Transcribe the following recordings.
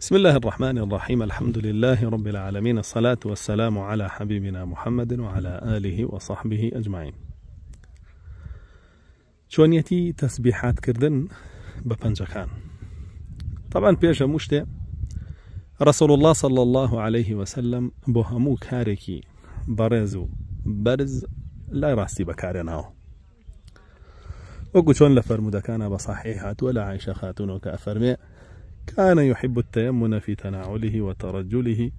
بسم الله الرحمن الرحيم. الحمد لله رب العالمين، الصلاة والسلام على حبيبنا محمد وعلى آله وصحبه أجمعين. چۆنیەتی تەسبیحات کردن بە پەنجەکان. طبعا پێشە مشتێ رسول الله صلى الله عليه وسلم بۆ هەموو کارێکی بەڕێز و بەرز لای ڕاستی بەکارێناوە، وەکو چۆن لە فەرمودەکانە بە صحیح هاتووە لە عایشە خاتونەوە کە ئەفەرمێ كان يحب التيمن في تناوله وترجله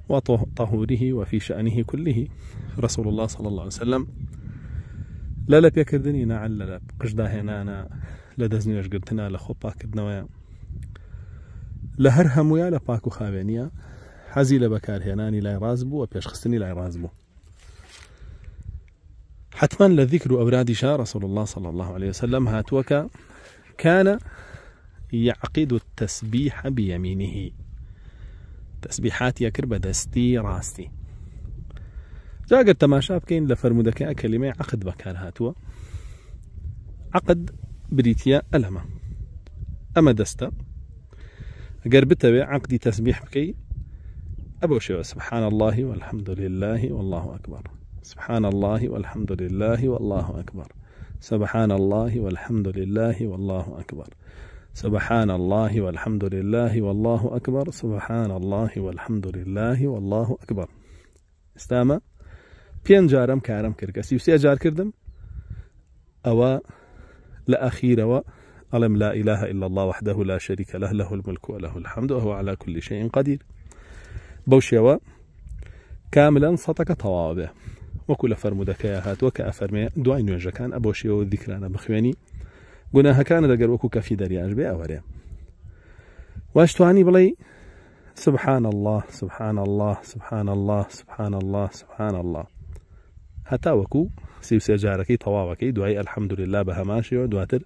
وطهوره وفي شأنه كله. رسول الله صلى الله عليه وسلم لا بيكردني نعل لا قشدا هنانا لدزني اشقرتنا لخوبا كدنويا لهر همويا لباكو خاوينيا حزي لبكار هناني لا يرازبو وبيش خستني لا يرازبو. حتما لذكر أوراد شاء رسول الله صلى الله عليه وسلم هاتوك كان يعقد التسبيح بيمينه. تسبيحات يكر بدستي راستي. جاء قد تماشى بكين لفرمودك كلمة عقد بكار هاتوا. عقد بريتيا ألمة أما دستا قربتها عقد تسبيح بكي أبو شو سبحان الله والحمد لله والله أكبر، سبحان الله والحمد لله والله أكبر، سبحان الله والحمد لله والله أكبر، سبحان الله والحمد لله والله أكبر، سبحان الله والحمد لله والله أكبر. استاما بين جارم كارم كركسي وسي جار كردم أو لأخير و ألم لا إله إلا الله وحده لا شريك له له الملك وله الحمد وهو على كل شيء قدير. بوشيوا كاملا صدق طوابه وكل فرمودك يا هات وكأفرمي دعين وجكان أبوشيوا ذكرانا بخواني قلناها كان دقر وكو كفي درياج بي أوري واشتواني بلي سبحان الله سبحان الله سبحان الله سبحان الله سبحان الله حتى وكو سيوسي جاركي طوابكي دعي الحمد لله بهماشي ودواتر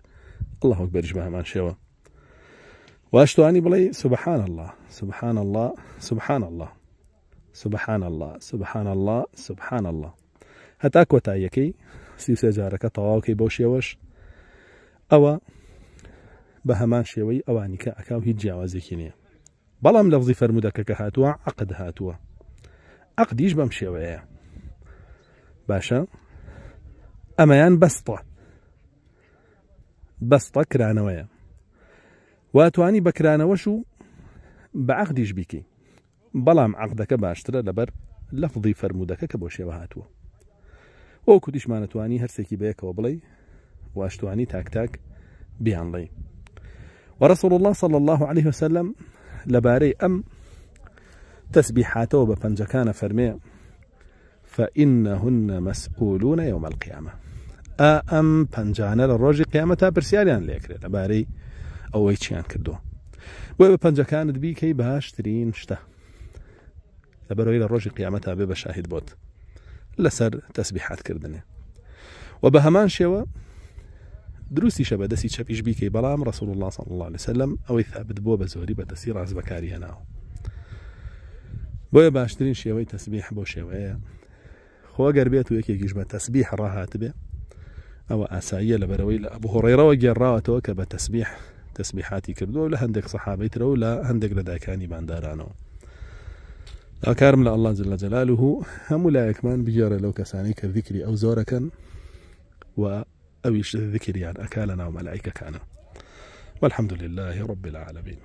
الله أكبر بهماشي واشتواني بلي سبحان الله سبحان الله سبحان الله سبحان الله سبحان الله سبحان الله حتى كوتايكي سيوسي جاركي طوابكي بوشي وش أو بهمان شوي أواني كأكاو هي جاوزي كينيا بلام لفظي فرمودك كهاتوا عقد هاتوا عقد يجب مشوية باشا أميان بسطة كرانوية واتواني بكرانوشو بعقد يجبيكي بلام عقدك باشترى لبر لفظي فرمودك كبوشي هاتوا وكديش ما نتواني هرسيكي بيك وبلي واشتواني تاك تاك بيان لي. ورسول الله صلى الله عليه وسلم لباري أم تسبيحاته بفنجكان فرمي فإنهن مسؤولون يوم القيامة. أم فنجانا للرجل قيامتها برسياليان ليكري لباري أو ويتشيان كردو وبفنجكان دبي كي باشترين شته لباري للرجل قيامتها ببشاهد بوت لسر تسبيحات كردني وبهمان شوا دروسي شبه دسي شبيش بيكي بلام رسول الله صلى الله عليه وسلم أو ثابت بو بزوري بتسي راز بكاري هناو بويا باشترين شوي تسبيح بو شوية خوا قربيت ويكي جبه تسبيح راهات به أو أسائية لبروي لأبو هريرة وجراته كبه تسبيح تسبيحاتي كردو لهندك صحابي ترو لا هندك لداكاني باندارانو أكارم الله جل جلاله هم لا يكمان بجار لو كساني كذكري أو زوركا و أو الذكر يعني أكالنا وملائكة كان والحمد لله رب العالمين.